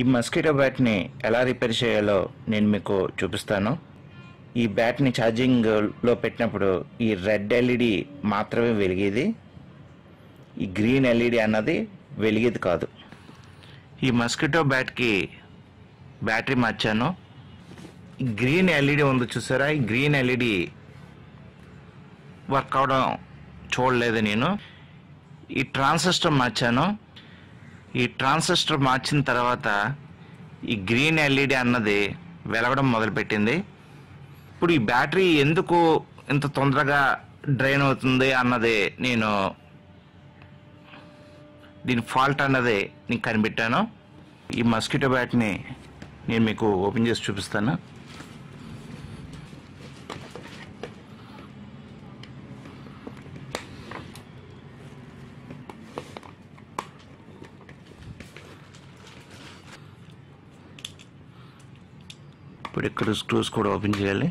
ఈ మస్కిటో బ్యాట్ని ఎలా రిపేర్ చేయాలో నేను మీకు చూపిస్తాను. ఈ బ్యాట్ని ఛార్జింగ్లో పెట్టినప్పుడు ఈ రెడ్ ఎల్ఈడి మాత్రమే వెలిగేది, ఈ గ్రీన్ ఎల్ఈడి అన్నది వెలిగేది కాదు. ఈ మస్కిటో బ్యాట్కి బ్యాటరీ మార్చాను. ఈ గ్రీన్ ఎల్ఈడి ఉంది చూసారా, ఈ గ్రీన్ ఎల్ఈడి వర్క్ అవడం చూడలేదు నేను. ఈ ట్రాన్సిస్టర్ మార్చాను. ఈ ట్రాన్సిస్టర్ మార్చిన తర్వాత ఈ గ్రీన్ ఎల్ఈడి అన్నది వెలగడం మొదలుపెట్టింది. ఇప్పుడు ఈ బ్యాటరీ ఎందుకు ఇంత తొందరగా డ్రైన్ అవుతుంది అన్నది నేను దీని ఫాల్ట్ అన్నది నేను కనిపెట్టాను. ఈ మస్కిటో బ్యాట్ని నేను మీకు ఓపెన్ చేసి చూపిస్తాను. ఇప్పుడు ఇక్కడ స్క్రూస్ కూడా ఓపెన్ చేయాలి.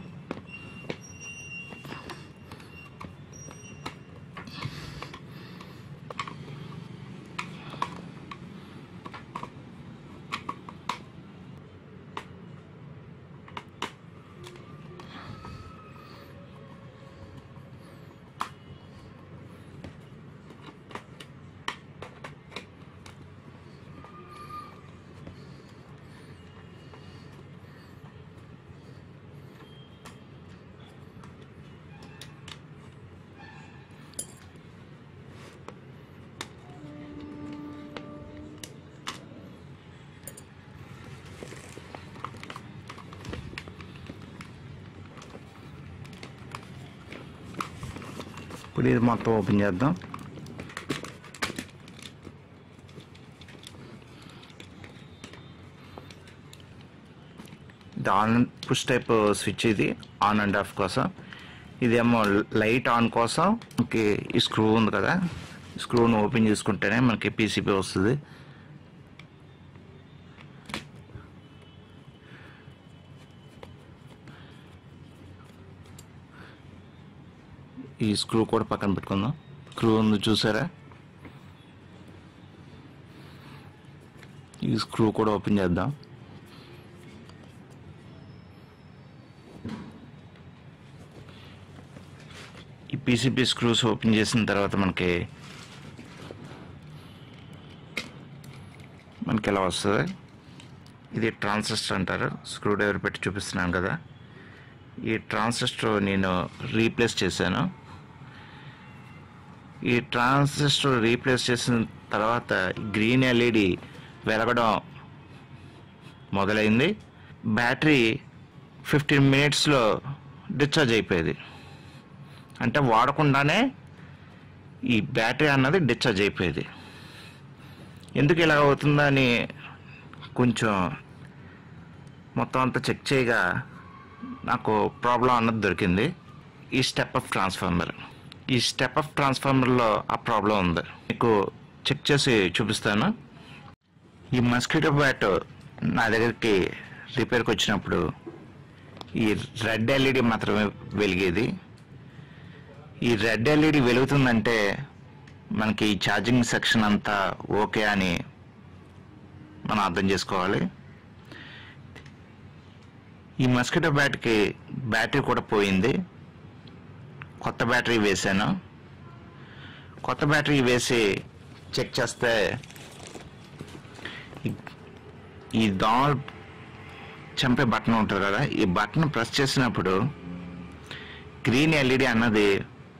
ఇప్పుడు ఇది మొత్తం ఓపెన్ చేద్దాం. ఇది ఆన్ పుష్ టైప్ స్విచ్, ఇది ఆన్ అండ్ ఆఫ్ కోసం. ఇదేమో లైట్ ఆన్ కోసం. మనకి ఈ స్క్రూ ఉంది కదా, స్క్రూను ఓపెన్ చేసుకుంటేనే మనకి పీసీబీ వస్తుంది. ఈ స్క్రూ కూడా పక్కన పెట్టుకుందాం. స్క్రూ ఉంది చూసారా, ఈ స్క్రూ కూడా ఓపెన్ చేద్దాం. ఈ పీసీబీ స్క్రూస్ ఓపెన్ చేసిన తర్వాత మనకి ఎలా వస్తుంది. ఇది ట్రాన్సిస్టర్ అంటారు. స్క్రూ డ్రైవర్ పెట్టి చూపిస్తున్నాను కదా, ఈ ట్రాన్సిస్టర్ నేను రీప్లేస్ చేశాను. ఈ ట్రాన్సిస్టర్ రీప్లేస్ చేసిన తర్వాత గ్రీన్ ఎల్ఈడి వెలగడం మొదలైంది. బ్యాటరీ 15 మినిట్స్లో డిశ్చార్జ్ అయిపోయేది. అంటే వాడకుండానే ఈ బ్యాటరీ అన్నది డిశ్చార్జ్ అయిపోయేది. ఎందుకు ఇలా అవుతుందా అని కొంచెం మొత్తం అంతా చెక్ చేయగా నాకు ప్రాబ్లం అన్నది దొరికింది. ఈ స్టెప్ అప్ ట్రాన్స్ఫార్మర్, ఈ స్టెప్ అప్ ట్రాన్స్ఫార్మర్లో ఆ ప్రాబ్లం ఉంది. మీకు చెక్ చేసి చూపిస్తాను. ఈ మస్కిటో బ్యాట్ నా దగ్గరికి రిపేర్కి వచ్చినప్పుడు ఈ రెడ్ ఎల్ఈడి మాత్రమే వెలిగేది. ఈ రెడ్ ఎల్ఈడి వెలుగుతుందంటే మనకి ఈ ఛార్జింగ్ సెక్షన్ అంతా ఓకే అని మనం అర్థం చేసుకోవాలి. ఈ మస్కిటో బ్యాట్కి బ్యాటరీ కూడా పోయింది. కొత్త బ్యాటరీ వేసాను. కొత్త బ్యాటరీ వేసి చెక్ చేస్తే ఈ దోమలు చంపే బటన్ ఉంటుంది కదా, ఈ బటన్ ప్రెస్ చేసినప్పుడు గ్రీన్ ఎల్ఈడి అన్నది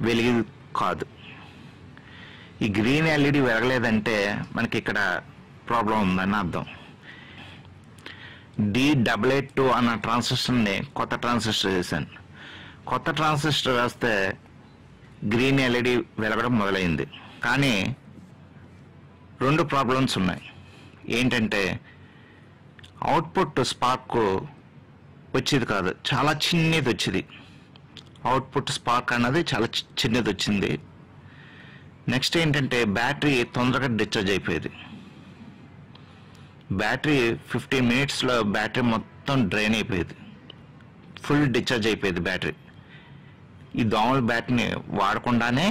వెలిగి కాదు. ఈ గ్రీన్ ఎల్ఈడి వెలగలేదంటే మనకి ఇక్కడ ప్రాబ్లం ఉందని అర్థం. D882 అన్న ట్రాన్సిస్టర్ని కొత్త ట్రాన్సిస్టర్ వేసాను. కొత్త ట్రాన్సిస్టర్ వేస్తే గ్రీన్ ఎల్ఈడి వెలగడం మొదలైంది. కానీ 2 ప్రాబ్లమ్స్ ఉన్నాయి. ఏంటంటే అవుట్పుట్ స్పార్క్ వచ్చేది కాదు, చాలా చిన్నది వచ్చేది. అవుట్పుట్ స్పార్క్ అన్నది చాలా చిన్నది వచ్చింది. నెక్స్ట్ ఏంటంటే బ్యాటరీ తొందరగా డిశ్చార్జ్ అయిపోయేది. బ్యాటరీ 15 మినిట్స్లో బ్యాటరీ మొత్తం డ్రైన్ అయిపోయేది, ఫుల్ డిశ్చార్జ్ అయిపోయేది బ్యాటరీ. ఈ దోమల బ్యాటరీని వాడకుండానే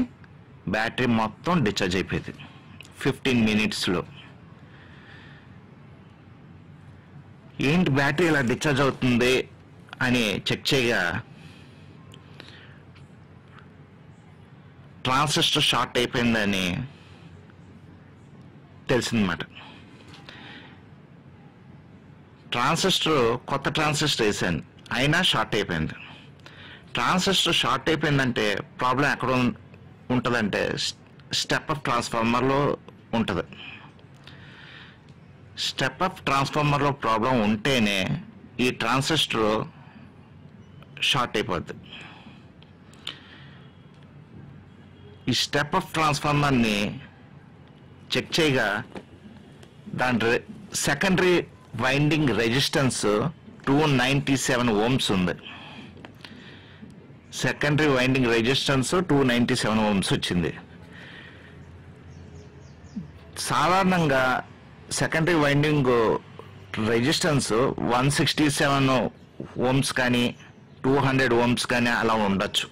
బ్యాటరీ మొత్తం డిశ్చార్జ్ అయిపోయేది 15 మినిట్స్లో. ఏంటి బ్యాటరీ ఇలా డిశ్చార్జ్ అవుతుంది అని చెక్ చేయగా ట్రాన్సిస్టర్ షార్ట్ అయిపోయిందని తెలిసిందన్నమాట. కొత్త ట్రాన్సిస్టర్ వేసాను, అయినా షార్ట్ అయిపోయింది. ట్రాన్సిస్టర్ షార్ట్ అయిపోయిందంటే ప్రాబ్లం ఎక్కడ ఉంటుందంటే స్టెప్ అప్ ట్రాన్స్ఫార్మర్లో ఉంటుంది. స్టెప్ అప్ ట్రాన్స్ఫార్మర్లో ప్రాబ్లం ఉంటేనే ఈ ట్రాన్సిస్టర్ షార్ట్ అయిపోద్ది. ఈ స్టెప్ అప్ ట్రాన్స్ఫార్మర్ని చెక్ చేయగా దాని సెకండరీ వైండింగ్ రెసిస్టెన్స్ 297 ohms ఉంది. సెకండరీ వైండింగ్ రెసిస్టెన్స్ 297 ohms వచ్చింది. సాధారణంగా సెకండరీ వైండింగ్ రెసిస్టెన్స్ 167 ohms కానీ 200 ohms కానీ అలా ఉండొచ్చు.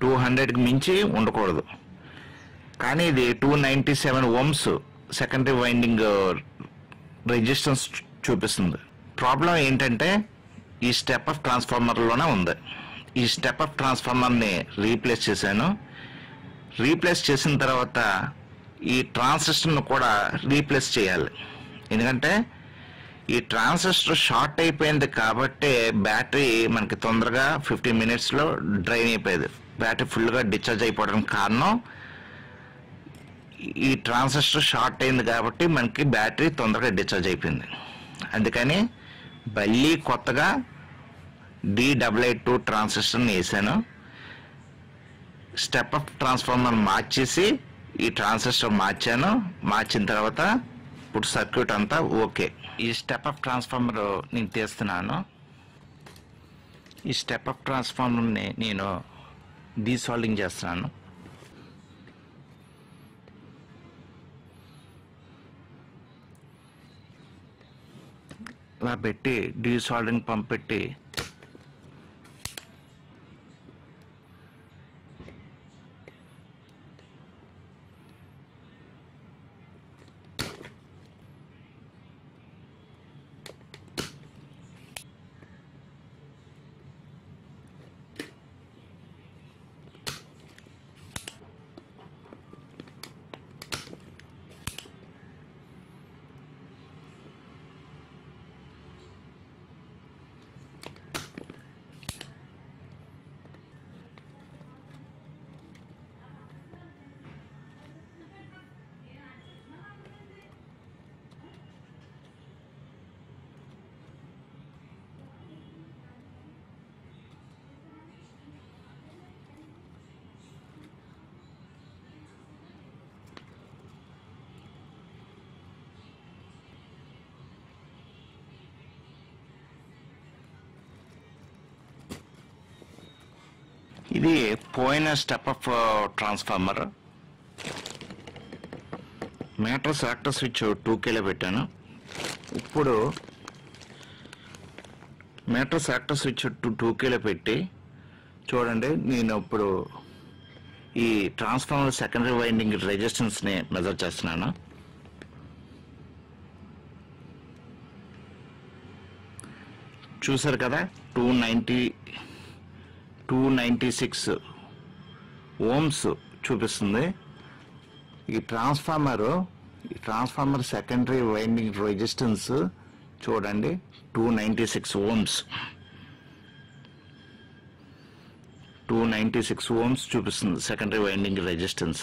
200కి మించి ఉండకూడదు. కానీ ఇది 297 ohms సెకండరీ వైండింగ్ రెసిస్టెన్స్ చూపిస్తుంది. ప్రాబ్లం ఏంటంటే ఈ స్టెప్ అప్ ట్రాన్స్ఫార్మర్లోనే ఉంది. ఈ స్టెప్ అప్ ట్రాన్స్ఫార్మర్ని రీప్లేస్ చేశాను. రీప్లేస్ చేసిన తర్వాత ఈ ట్రాన్సిస్టర్ను కూడా రీప్లేస్ చేయాలి. ఎందుకంటే ఈ ట్రాన్సిస్టర్ షార్ట్ అయిపోయింది కాబట్టి బ్యాటరీ మనకి తొందరగా 15 minutesలో డ్రైన్ అయిపోయేది. బ్యాటరీ ఫుల్గా డిశ్చార్జ్ అయిపోవడానికి కారణం ఈ ట్రాన్సిస్టర్ షార్ట్ అయింది కాబట్టి మనకి బ్యాటరీ తొందరగా డిశ్చార్జ్ అయిపోయింది. అందుకని మళ్ళీ కొత్తగా D882 ట్రాన్సిస్టర్ని వేసాను. స్టెప్ అప్ ట్రాన్స్ఫార్మర్ మార్చేసి ఈ ట్రాన్సిస్టర్ మార్చాను. మార్చిన తర్వాత ఇప్పుడు సర్క్యూట్ అంతా ఓకే. ఈ స్టెప్ అప్ ట్రాన్స్ఫార్మర్ నేను తీస్తున్నాను. ఈ స్టెప్ అప్ ట్రాన్స్ఫార్మర్ని నేను డీసాల్డింగ్ చేస్తున్నాను. ఇలా పెట్టి డీసాల్డింగ్ పంప్ పెట్టి ఇది పోయిన step up transformer. Meter selector switch 2Kలో పెట్టాను. ఇప్పుడు మీటర్ సెలెక్టర్ స్విచ్ 2Kలో పెట్టి చూడండి, నేను ఇప్పుడు ఈ ట్రాన్స్ఫార్మర్ సెకండరీ వైండింగ్ రెసిస్టెన్స్ని మెజర్ చేస్తున్నాను. చూసారు కదా, 296 ohms చూపిస్తుంది. ఈ ట్రాన్స్ఫార్మర్ సెకండరీ వైండింగ్ రెసిస్టెన్స్ చూడండి 296 ohms. 296 ohms చూపిస్తుంది సెకండరీ వైండింగ్ రెసిస్టెన్స్.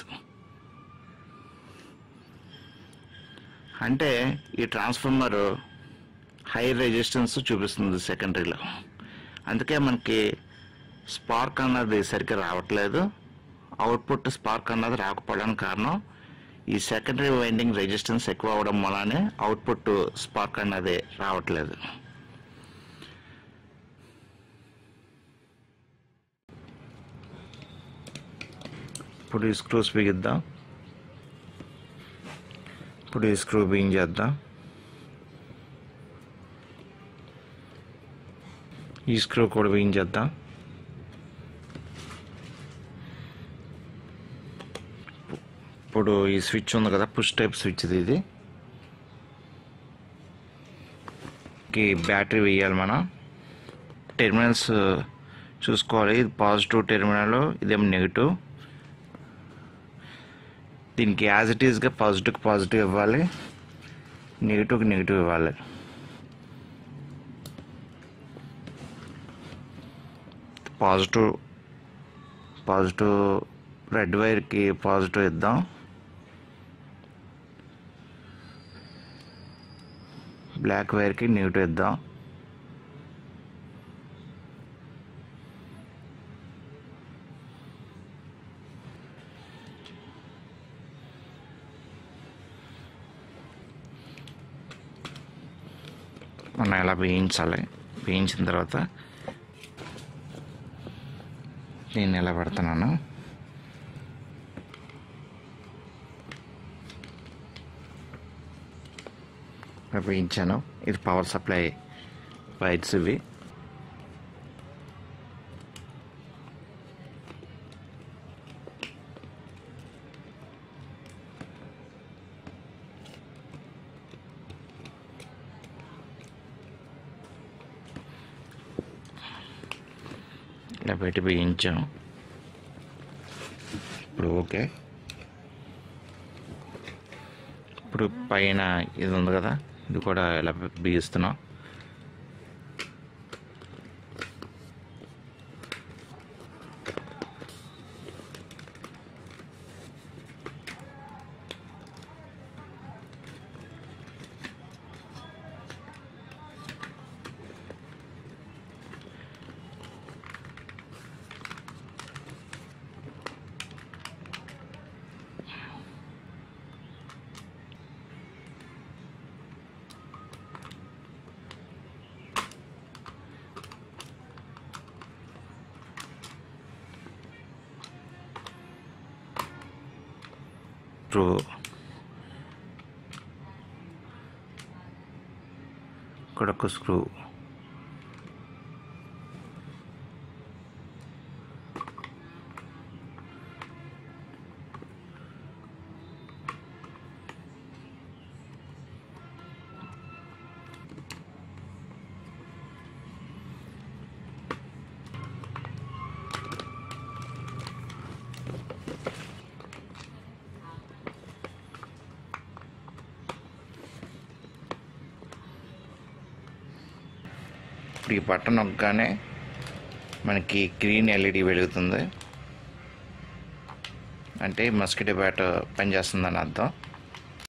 అంటే ఈ ట్రాన్స్ఫార్మర్ హై రెసిస్టెన్స్ చూపిస్తుంది సెకండరీలో. అందుకే మనకి స్పార్క్ అన్నది సరిగ్గా రావట్లేదు. అవుట్పుట్ స్పార్క్ అన్నది రాకపోవడానికి కారణం ఈ సెకండరీ వైండింగ్ రెసిస్టెన్స్ ఎక్కువ అవడం వల్లనే అవుట్పుట్ స్పార్క్ అన్నది రావట్లేదు. ఇప్పుడు ఈ స్క్రూస్ బిగిద్దాం. ఇప్పుడు ఈ స్క్రూ బిగింగ్ చేద్దాం. ఈ స్క్రూ కూడా బిగించేద్దాం. ఇప్పుడు ఈ స్విచ్ ఉంది కదా, పుష్ టైప్ స్విచ్ ఇది. కి బ్యాటరీ వేయాలి. మనం టెర్మినల్స్ చూసుకోవాలి. ఇది పాజిటివ్ టెర్మినల్, ఇదేమో నెగిటివ్. దీనికి యాజ్ ఇట్ ఈస్గా పాజిటివ్కి పాజిటివ్ ఇవ్వాలి, నెగిటివ్కి నెగిటివ్ ఇవ్వాలి. పాజిటివ్ రెడ్ వైర్కి పాజిటివ్ ఇద్దాం, బ్లాక్ వైర్కి నెగిటివ్ ఇద్దాం. మనం ఎలా వేయించాలి, వేయించిన తర్వాత నేను ఎలా పెడుతున్నాను, వేయించాను. ఇది పవర్ సప్లై వైర్స్ ఇవి. ఇలా పెట్టి వేయించాము. ఇప్పుడు ఓకే. ఇప్పుడు పైన ఇది ఉంది కదా, ఇది కూడా ఇలా బిగిస్తున్నాం. ఇక్కడ ఒక స్క్రూ, ఇప్పుడు ఈ బటన్ నొక్కగానే మనకి గ్రీన్ ఎల్ఈడి వెలుగుతుంది, అంటే మస్కిటో బ్యాట్ పనిచేస్తుందని అర్థం.